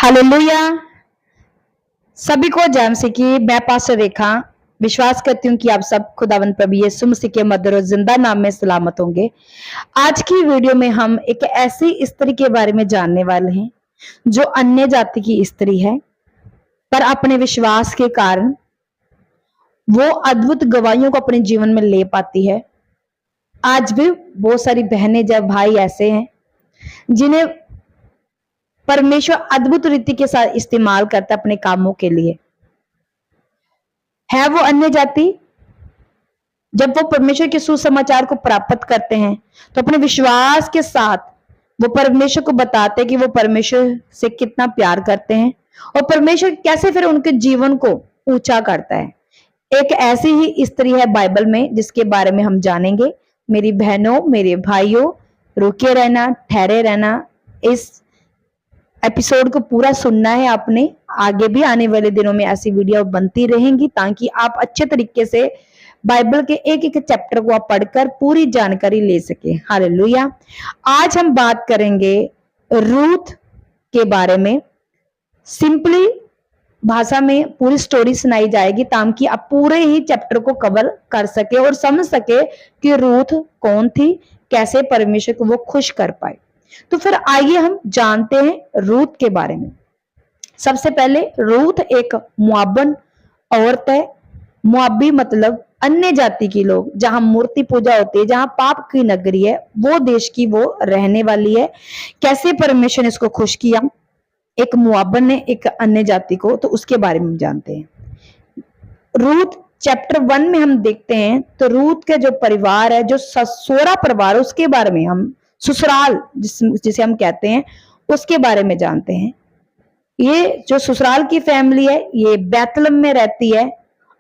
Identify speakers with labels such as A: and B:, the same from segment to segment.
A: Hallelujah. सभी को जय मसीह की। मैं पास्टर रेखा विश्वास करती हूँ कि आप सब खुदावंद प्रभु यीशु मसीह के मधुर और जिंदा नाम में सलामत होंगे। आज की वीडियो में हम एक ऐसी स्त्री के बारे में जानने वाले हैं जो अन्य जाति की स्त्री है, पर अपने विश्वास के कारण वो अद्भुत गवाहियों को अपने जीवन में ले पाती है। आज भी बहुत सारी बहनें जब भाई ऐसे हैं जिन्हें परमेश्वर अद्भुत रीति के साथ इस्तेमाल करता है अपने कामों के लिए। है वो अन्य जाति, जब वो परमेश्वर के सुसमाचार को प्राप्त करते हैं तो अपने विश्वास के साथ वो परमेश्वर को बताते हैं कि वो परमेश्वर से कितना प्यार करते हैं और परमेश्वर कैसे फिर उनके जीवन को ऊंचा करता है। एक ऐसी ही स्त्री है बाइबल में जिसके बारे में हम जानेंगे। मेरी बहनों, मेरे भाइयों, रुके रहना, ठहरे रहना। इस एपिसोड को पूरा सुनना है आपने। आगे भी आने वाले दिनों में ऐसी वीडियो बनती रहेंगी ताकि आप अच्छे तरीके से बाइबल के एक एक चैप्टर को आप पढ़कर पूरी जानकारी ले सके। हालेलुया। आज हम बात करेंगे रूथ के बारे में। सिंपली भाषा में पूरी स्टोरी सुनाई जाएगी ताकि आप पूरे ही चैप्टर को कवर कर सके और समझ सके कि रूथ कौन थी, कैसे परमेश्वर को वो खुश कर पाए। तो फिर आइए हम जानते हैं रूथ के बारे में। सबसे पहले रूथ एक मुआबन औरत है। मुआबी मतलब अन्य जाति की लोग, जहां मूर्ति पूजा होती है, जहां पाप की नगरी है, वो देश की वो रहने वाली है। कैसे परमेश्वर ने इसको खुश किया, एक मुआबन ने एक अन्य जाति को, तो उसके बारे में हम जानते हैं। रूथ चैप्टर 1 में हम देखते हैं तो रूथ का जो परिवार है, जो ससुरा परिवार, उसके बारे में हम ससुराल जिसे हम कहते हैं उसके बारे में जानते हैं। ये जो ससुराल की फैमिली है ये बैतलम में रहती है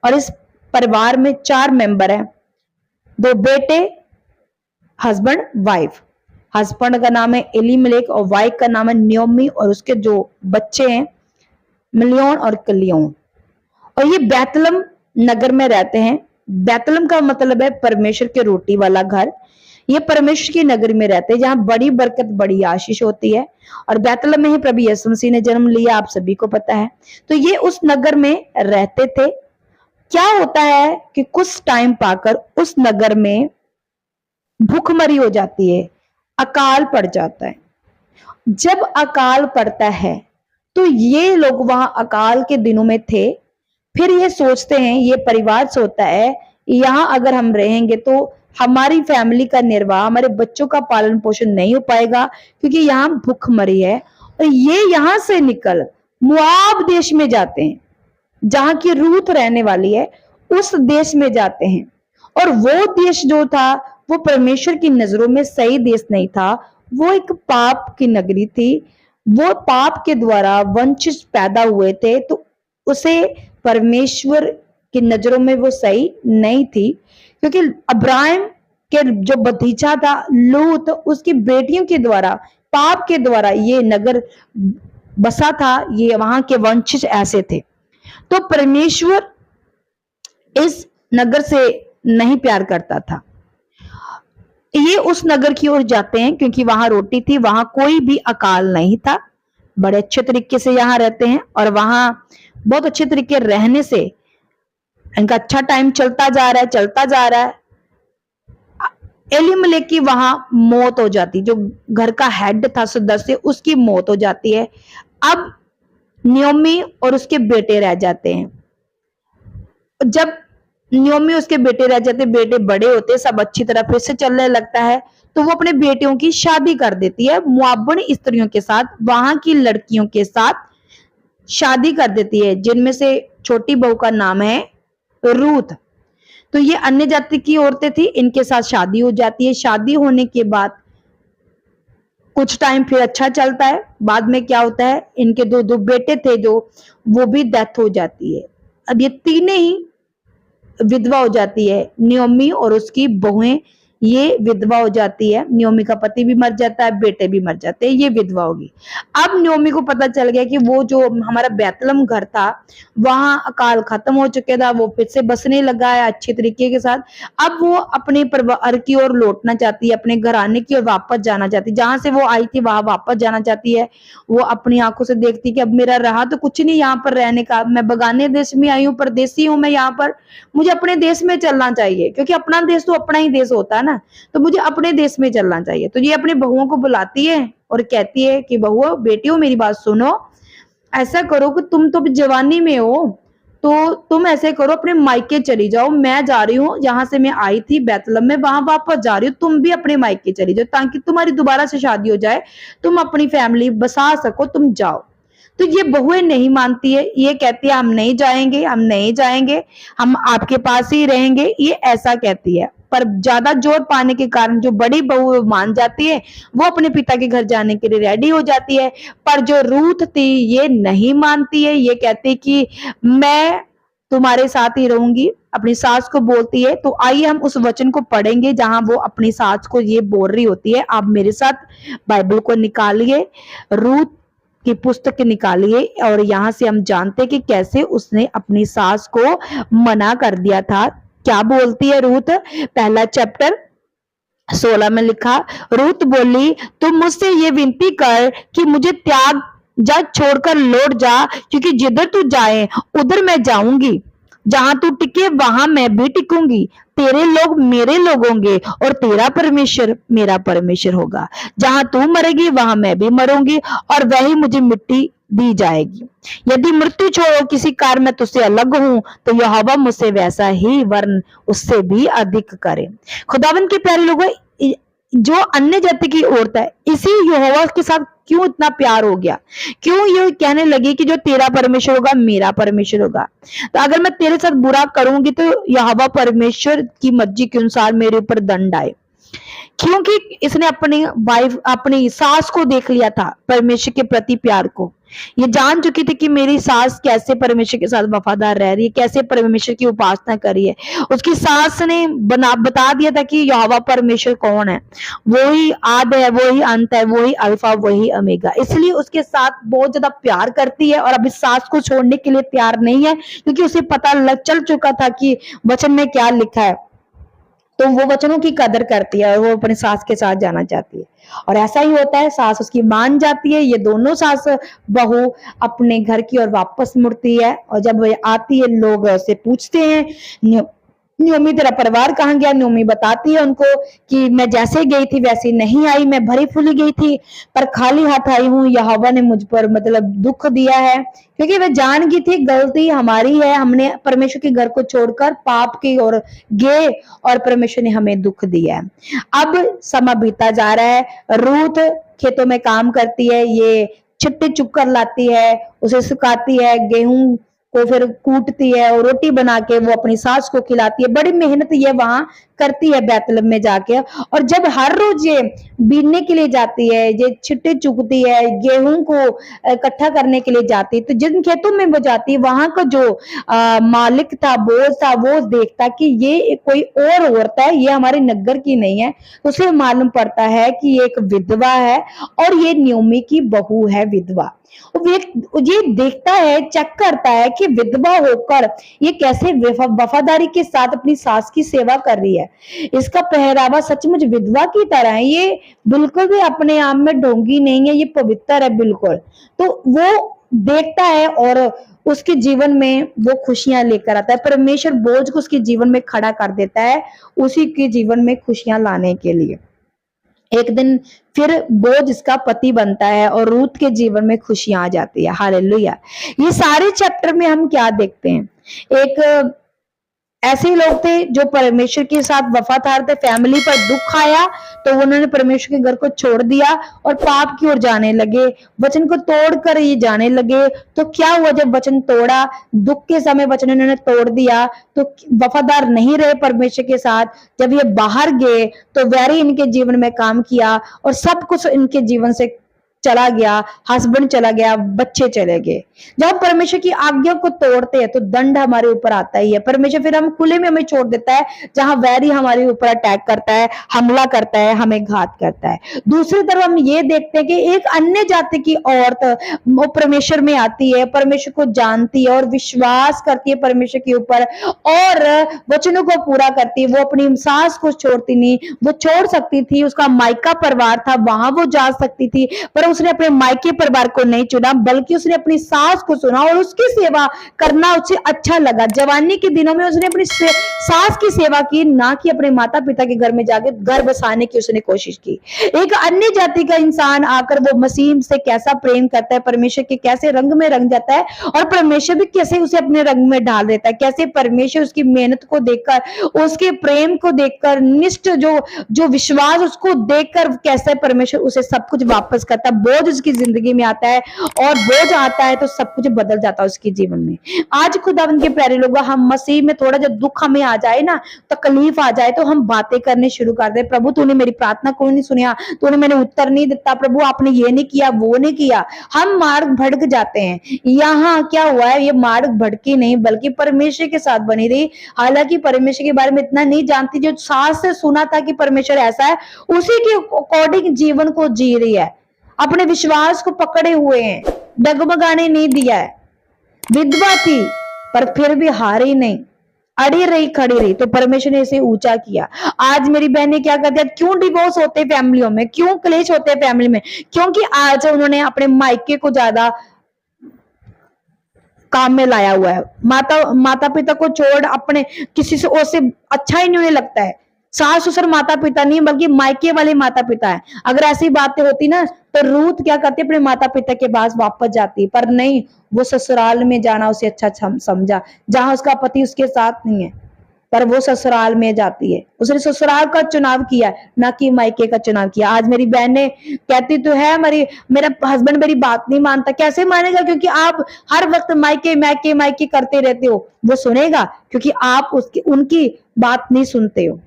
A: और इस परिवार में 4 मेंबर हैं, 2 बेटे, हस्बैंड, वाइफ। हस्बैंड का नाम है एलीमेलेक और वाइफ का नाम है नियोमी और उसके जो बच्चे हैं मिलियन और कलियन। और ये बैतलम नगर में रहते हैं। बैतलम का मतलब है परमेश्वर के रोटी वाला घर। ये परमेश्वर की नगरी में रहते हैं जहां बड़ी बरकत, बड़ी आशीष होती है। और बैतलम में ही प्रभु यीशु मसीह ने जन्म लिया, आप सभी को पता है। तो ये उस नगर में रहते थे। क्या होता है कि कुछ टाइम पाकर उस नगर में भूखमरी हो जाती है, अकाल पड़ जाता है। जब अकाल पड़ता है तो ये लोग वहां अकाल के दिनों में थे। फिर ये सोचते हैं, ये परिवार सोचता है यहाँ अगर हम रहेंगे तो हमारी फैमिली का निर्वाह, हमारे बच्चों का पालन पोषण नहीं हो पाएगा क्योंकि यहाँ भूखमरी है। और ये यहाँ से निकल मुआब देश में जाते हैं, जहां की रूथ रहने वाली है, उस देश में जाते हैं। और वो देश जो था वो परमेश्वर की नजरों में सही देश नहीं था, वो एक पाप की नगरी थी। वो पाप के द्वारा वंचित पैदा हुए थे, तो उसे परमेश्वर की नजरों में वो सही नहीं थी। क्योंकि अब्राहम के जो भतीजा था लूत, उसकी बेटियों के द्वारा, पाप के द्वारा ये नगर बसा था। ये वहां के वंशज ऐसे थे। तो परमेश्वर इस नगर से नहीं प्यार करता था। ये उस नगर की ओर जाते हैं क्योंकि वहां रोटी थी, वहां कोई भी अकाल नहीं था। बड़े अच्छे तरीके से यहाँ रहते हैं और वहां बहुत अच्छे तरीके रहने से इनका अच्छा टाइम चलता जा रहा है। एलीमेलेक की वहां मौत हो जाती, जो घर का हेड था सदस्य, उसकी मौत हो जाती है। अब नियोमी और उसके बेटे रह जाते हैं। जब नियोमी उसके बेटे रह जाते, बेटे बड़े होते, सब अच्छी तरह फिर से चलने लगता है, तो वो अपने बेटियों की शादी कर देती है मुआबन स्त्रियों के साथ, वहां की लड़कियों के साथ शादी कर देती है, जिनमें से छोटी बहू का नाम है रूथ। तो ये अन्य जाति की औरतें थी, इनके साथ शादी हो जाती है। शादी होने के बाद कुछ टाइम फिर अच्छा चलता है। बाद में क्या होता है, इनके 2 बेटे थे जो, वो भी डेथ हो जाती है। अब ये तीनों ही विधवा हो जाती है, नियोमी और उसकी बहुएं ये विधवा हो जाती है। नयोमी का पति भी मर जाता है, बेटे भी मर जाते हैं, ये विधवा होगी। अब नयोमी को पता चल गया कि वो जो हमारा बैतलहम घर था वहां अकाल खत्म हो चुका था, वो फिर से बसने लगा है अच्छे तरीके के साथ। अब वो अपने परिवार की ओर लौटना चाहती है, अपने घराने की ओर वापस जाना चाहती है, जहां से वो आई थी वहां वापस जाना चाहती है। वो अपनी आंखों से देखती कि अब मेरा रहा तो कुछ नहीं यहाँ पर रहने का, मैं बगाने देश में आई हूँ, परदेसी हूँ मैं यहाँ पर, मुझे अपने देश में चलना चाहिए, क्योंकि अपना देश तो अपना ही देश होता है ना, तो मुझे अपने देश में चलना चाहिए। तो ये अपनी बहुओं को बुलाती है और कहती है कि बहुओं, बेटियों, मेरी बात सुनो, ऐसा करो कि तुम तो जवानी में हो, तो तुम ऐसे करो अपने मायके चली जाओ, मैं जा रही हूँ जहां से मैं आई थी बैतलहम में, वहां वापस जा रही हूँ, तुम भी अपने मायके चली जाओ, ताकि तुम्हारी दोबारा से शादी हो जाए, तुम अपनी फैमिली बसा सको, तुम जाओ। तो ये बहुएं नहीं मानती है, ये कहती है हम नहीं जाएंगे, हम नहीं जाएंगे, हम आपके पास ही रहेंगे, ये ऐसा कहती है। पर ज्यादा जोर पाने के कारण जो बड़ी बहू मान जाती है, वो अपने पिता के घर जाने के लिए रेडी हो जाती है। पर जो रूथ थी ये नहीं मानती है, ये कहती कि मैं तुम्हारे साथ ही रहूंगी, अपनी सास को बोलती है। तो आइए हम उस वचन को पढ़ेंगे जहां वो अपनी सास को ये बोल रही होती है। आप मेरे साथ बाइबल को निकालिए, रूथ की पुस्तक निकालिए, और यहाँ से हम जानते हैं कि कैसे उसने अपनी सास को मना कर दिया था। क्या बोलती है रूथ? पहला चैप्टर 16 में लिखा, रूथ बोली, तुम मुझसे ये विनती कर कि मुझे त्याग जा, छोड़कर लौट जा, क्योंकि जिधर तू जाए उधर मैं जाऊंगी, जहां तू टिके वहां मैं भी टिकूंगी, तेरे लोग मेरे लोग होंगे और तेरा परमेश्वर मेरा परमेश्वर होगा, जहां तू मरेगी वहां मैं भी मरूंगी और वही मुझे मिट्टी दी जाएगी। यदि मृत्यु छोड़ो किसी कारण मैं तुझसे अलग हूं, तो यहोवा मुझसे वैसा ही वरन उससे भी अधिक करे। खुदावन के प्यारे लोगों, जो अन्य जाति की औरत है, इसी यहोवा के साथ क्यों इतना प्यार हो गया? क्यों ये कहने लगी कि जो तेरा परमेश्वर होगा मेरा परमेश्वर होगा, तो अगर मैं तेरे साथ बुरा करूंगी तो यहोवा परमेश्वर की मर्जी के अनुसार मेरे ऊपर दंड आए। क्योंकि इसने अपनी वाइफ, अपनी सास को देख लिया था परमेश्वर के प्रति प्यार को, ये जान चुकी थी कि मेरी सास कैसे परमेश्वर के साथ वफादार रह रही है, कैसे परमेश्वर की उपासना कर रही है। उसकी सास ने बता दिया था कि यहोवा परमेश्वर कौन है, वो ही आद है, वो ही अंत है, वो ही अल्फा, वही ओमेगा। इसलिए उसके साथ बहुत ज्यादा प्यार करती है और अभी सास को छोड़ने के लिए तैयार नहीं है, क्योंकि उसे पता चल चुका था कि वचन में क्या लिखा है। तो वो वचनों की कदर करती है और वो अपने सास के साथ जाना चाहती है, और ऐसा ही होता है, सास उसकी मान जाती है। ये दोनों सास बहू अपने घर की ओर वापस मुड़ती है, और जब वो आती है लोग उससे पूछते हैं, नयोमी तेरा परिवार कहाँ गया? नयोमी बताती है उनको कि मैं जैसे गई थी वैसे नहीं आई, मैं भरी फूली गई थी पर खाली हाथ आई हूँ, यहोवा ने मुझ पर मतलब दुख दिया है, क्योंकि वह जान गई थी गलती हमारी है, हमने परमेश्वर के घर को छोड़कर पाप की ओर गए और परमेश्वर ने हमें दुख दिया है। अब समय बीता जा रहा है, रूथ खेतों में काम करती है, ये छिट्टे चुग कर लाती है, उसे सुखाती है, गेहूं को फिर कूटती है और रोटी बना के वो अपनी सास को खिलाती है। बड़ी मेहनत ये वहां करती है बैतलहम में जाके, और जब हर रोज ये बीनने के लिए जाती है, ये छिट्टे चुगती है, गेहूं को इकट्ठा करने के लिए जाती है, तो जिन खेतों में वो जाती है वहां का जो मालिक था, बोस था, वो देखता कि ये कोई और औरत है, ये हमारे नगर की नहीं है। तो उसे मालूम पड़ता है कि ये एक विधवा है और ये नयोमी की बहू है, विधवा। ये देखता है, चेक करता है कि विधवा होकर ये कैसे वफादारी के साथ अपनी सास की सेवा कर रही है। इसका पहरावा सचमुच विधवा की तरह है, ये बिल्कुल भी अपने आप में ढोंगी नहीं है, ये पवित्र है बिल्कुल। तो वो देखता है और उसके जीवन में वो खुशियां लेकर आता है। परमेश्वर बोझ को उसके जीवन में खड़ा कर देता है, उसी के जीवन में खुशियां लाने के लिए। एक दिन फिर बोझ इसका पति बनता है और रूथ के जीवन में खुशियां आ जाती है। हालेलुया। ये सारे चैप्टर में हम क्या देखते हैं? एक ऐसे लोग थे जो परमेश्वर के साथ वफादार थे, फैमिली पर दुख आया तो उन्होंने परमेश्वर के घर को छोड़ दिया और पाप की ओर जाने लगे, वचन को तोड़कर ये जाने लगे। तो क्या हुआ जब वचन तोड़ा, दुख के समय वचन इन्होंने तोड़ दिया, तो वफादार नहीं रहे परमेश्वर के साथ। जब ये बाहर गए तो वैरी इनके जीवन में काम किया और सब कुछ इनके जीवन से चला गया, हस्बैंड चला गया, बच्चे चले गए। जब हम परमेश्वर की आज्ञा को तोड़ते हैं तो दंड हमारे ऊपर आता ही है। परमेश्वर फिर हम खुले में हमें छोड़ देता है, जहां वैरी हमारे ऊपर अटैक करता है, हमला करता है, हमें घात करता है। दूसरी तरफ हम ये देखते हैं कि एक अन्य जाति की औरत वो परमेश्वर में आती है, परमेश्वर को जानती है और विश्वास करती है परमेश्वर के ऊपर और वचनों को पूरा करती है। वो अपनी सास को छोड़ती नहीं, वो छोड़ सकती थी, उसका मायका परिवार था, वहां वो जा सकती थी, पर उसने अपने मायके परिवार को नहीं चुना, बल्कि उसने अपनी सास को सुना और उसकी सेवा करना उसे अच्छा लगा। जवानी के दिनों में उसने अपनी सास की सेवा की, ना कि अपने माता पिता के घर में जाके घर बसाने की उसने कोशिश की। एक अन्य जाति का इंसान आकर वो मसीह से कैसा प्रेम करता है, परमेश्वर के कैसे रंग में रंग जाता है और परमेश्वर भी कैसे उसे अपने रंग में डाल देता है। कैसे परमेश्वर उसकी मेहनत को देखकर, उसके प्रेम को देखकर, निष्ठ जो विश्वास उसको देखकर कैसे परमेश्वर उसे सब कुछ वापस करता है। बोझ उसकी जिंदगी में आता है और बोझ आता है तो सब कुछ बदल जाता है उसके जीवन में। आज खुदावंद के प्यारे लोगों, हम मसीह में थोड़ा जब दुख हमें आ जाए ना, तकलीफ आ जाए, तो हम बातें करने शुरू कर दे, प्रभु तूने मेरी प्रार्थना क्यों नहीं सुनिया, तूने मैंने उत्तर नहीं दिता, प्रभु आपने ये नहीं किया, वो नहीं किया। हम मार्ग भटक जाते हैं। यहाँ क्या हुआ है, ये मार्ग भटकी नहीं बल्कि परमेश्वर के साथ बनी रही। हालांकि परमेश्वर के बारे में इतना नहीं जानती, जो सास से सुना था कि परमेश्वर ऐसा है, उसी के अकॉर्डिंग जीवन को जी रही है, अपने विश्वास को पकड़े हुए हैं, डगमगाने नहीं दिया है। विधवा थी पर फिर भी हारी नहीं, अड़ी रही, खड़ी रही, तो परमेश्वर ने इसे ऊंचा किया। आज मेरी बहनें क्या करती है, क्यों डिवोर्स होते हैं फैमिलियों में, क्यों क्लेश होते हैं फैमिली में? क्योंकि आज उन्होंने अपने मायके को ज्यादा काम में लाया हुआ है। माता पिता को छोड़ अपने किसी से और से अच्छा ही नहीं उन्हें लगता है। सास ससुर माता पिता नहीं बल्कि मायके वाले माता पिता है। अगर ऐसी बातें होती ना तो रूथ क्या करती, अपने माता पिता के पास वापस जाती, पर नहीं, वो ससुराल में जाना उसे अच्छा समझा, जहां उसका पति उसके साथ नहीं है, पर वो ससुराल में जाती है। उसने ससुराल का चुनाव किया, ना कि मायके का चुनाव किया। आज मेरी बहनें कहती तो है, मेरा हस्बैंड मेरी बात नहीं मानता। कैसे मानेगा? क्योंकि आप हर वक्त मायके मायके मायके करते रहते हो। वो सुनेगा क्योंकि आप उनकी बात नहीं सुनते हो।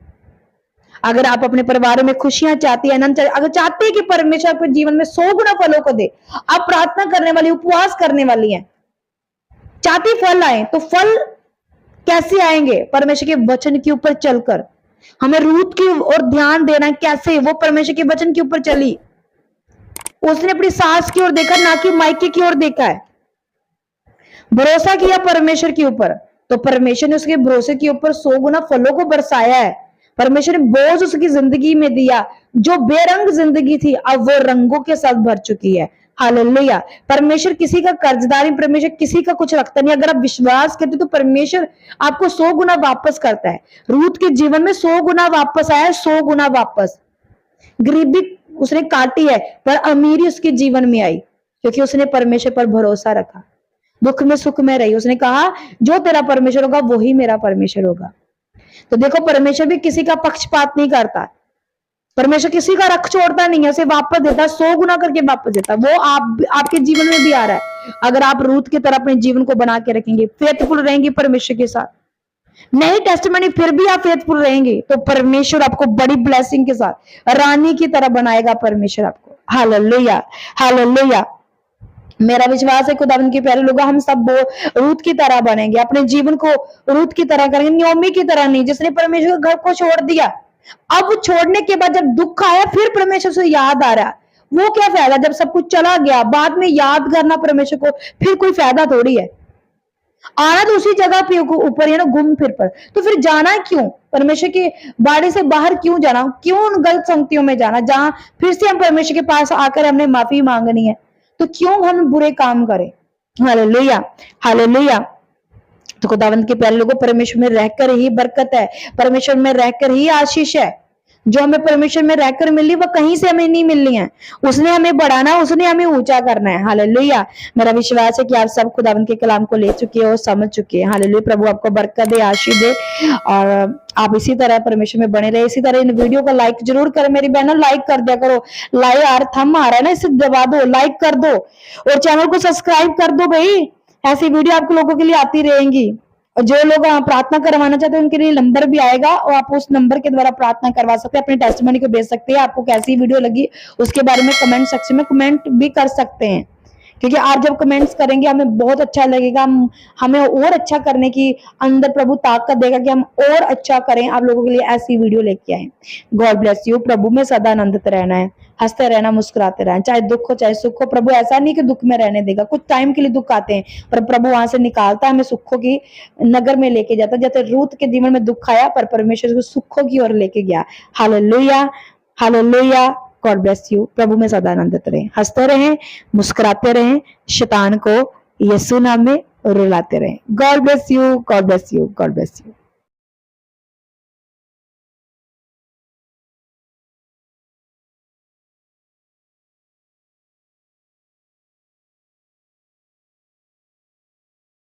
A: अगर आप अपने परिवार में खुशियां चाहती है, आनंद अगर चाहते हैं कि परमेश्वर आपके जीवन में 100 गुना फलों को दे, आप प्रार्थना करने वाली, उपवास करने वाली हैं, चाहती फल आए, तो फल कैसे आएंगे? परमेश्वर के वचन के ऊपर चलकर। हमें रूथ की ओर ध्यान देना है। कैसे? वो परमेश्वर के वचन के ऊपर चली, उसने अपनी सास की ओर देखा, ना कि मायके की ओर देखा है। भरोसा किया परमेश्वर के ऊपर, तो परमेश्वर ने उसके भरोसे के ऊपर 100 गुना फलों को बरसाया है। परमेश्वर ने बोझ उसकी जिंदगी में दिया, जो बेरंग जिंदगी थी अब वो रंगों के साथ भर चुकी है। हालेलुया। परमेश्वर किसी का कर्जदारी, परमेश्वर किसी का कुछ रखता नहीं। अगर आप विश्वास करते तो परमेश्वर आपको 100 गुना वापस करता है। रूथ के जीवन में 100 गुना वापस आया, 100 गुना वापस। गरीबी उसने काटी है पर अमीरी उसके जीवन में आई, क्योंकि उसने परमेश्वर पर भरोसा रखा। दुख में सुख में रही, उसने कहा जो तेरा परमेश्वर होगा वही मेरा परमेश्वर होगा। तो देखो, परमेश्वर भी किसी का पक्षपात नहीं करता। परमेश्वर किसी का रख छोड़ता नहीं है, उसे वापस देता, 100 गुना करके वापस देता। वो आपके जीवन में भी आ रहा है। अगर आप रूथ की तरह अपने जीवन को बना के रखेंगे, फेथफुल रहेंगे परमेश्वर के साथ, नई टेस्टमनी फिर भी आप फेथफुल रहेंगे, तो परमेश्वर आपको बड़ी ब्लेसिंग के साथ रानी की तरह बनाएगा परमेश्वर आपको। Hallelujah, hallelujah. मेरा विश्वास है खुदावंद के प्यारे लोगों, हम सब रूथ की तरह बनेंगे, अपने जीवन को रूथ की तरह करेंगे, नयोमी की तरह नहीं, जिसने परमेश्वर के घर को छोड़ दिया। अब छोड़ने के बाद जब दुख आया फिर परमेश्वर से याद आ रहा, वो क्या फायदा? जब सब कुछ चला गया बाद में याद करना परमेश्वर को, फिर कोई फायदा थोड़ी है। आना तो उसी जगह पे ऊपर है ना, घूम फिर पर, तो फिर जाना क्यों? परमेश्वर के बाड़े से बाहर क्यों जाना? क्यों उन गलत संगतियों में जाना जहां फिर से हम परमेश्वर के पास आकर हमने माफी मांगनी है? तो क्यों हम बुरे काम करें? Hallelujah, hallelujah. तो खुदावंद के प्यारे लोगों, परमेश्वर में रहकर ही बरकत है, परमेश्वर में रहकर ही आशीष है। जो हमें परमेश्वर में रहकर मिली वो कहीं से हमें नहीं मिलनी है। उसने हमें बढ़ाना, उसने हमें ऊंचा करना है। हालेलुया। मेरा विश्वास है कि आप सब खुदावंद के कलाम को ले चुके हो, समझ चुके हैं। हालेलुया। प्रभु आपको बरकत दे, आशीष दे, और आप इसी तरह परमेश्वर में बने रहे। इसी तरह इन वीडियो को लाइक जरूर करें मेरी बहनों, लाइक कर दिया करो। लाइक यार थम आ रहा है ना, इसे दबा दो, लाइक कर दो और चैनल को सब्सक्राइब कर दो भाई। ऐसी वीडियो आपको लोगों के लिए आती रहेंगी। और जो लोग प्रार्थना करवाना चाहते हैं उनके लिए नंबर भी आएगा और आप उस नंबर के द्वारा प्रार्थना करवा सकते हैं, अपने टेस्टिमनी को भेज सकते हैं। आपको कैसी वीडियो लगी उसके बारे में कमेंट सेक्शन में कमेंट भी कर सकते हैं, क्योंकि आप जब कमेंट्स करेंगे हमें बहुत अच्छा लगेगा, हमें और अच्छा करने की अंदर प्रभु ताकत देगा कि हम और अच्छा करें, आप लोगों के लिए ऐसी वीडियो लेके आए। God bless you. प्रभु में सदा आनंदित रहना है, हंसते रहना, मुस्कुराते रहना, चाहे दुख हो चाहे सुख हो। प्रभु ऐसा नहीं कि दुख में रहने देगा, कुछ टाइम के लिए दुख आते हैं पर प्रभु वहां से निकालता है, हमें सुखों की नगर में लेके जाता है। जैसे रूत के जीवन में दुख आया पर परमेश्वर को सुखों की ओर लेके गया। Hallelujah, hallelujah. God bless you. प्रभु में सदा आनंदित रहें, हंसते रहें, मुस्कुराते रहें, शैतान को यीशु नाम में रुलाते रहें। God bless you, God bless you, God bless you.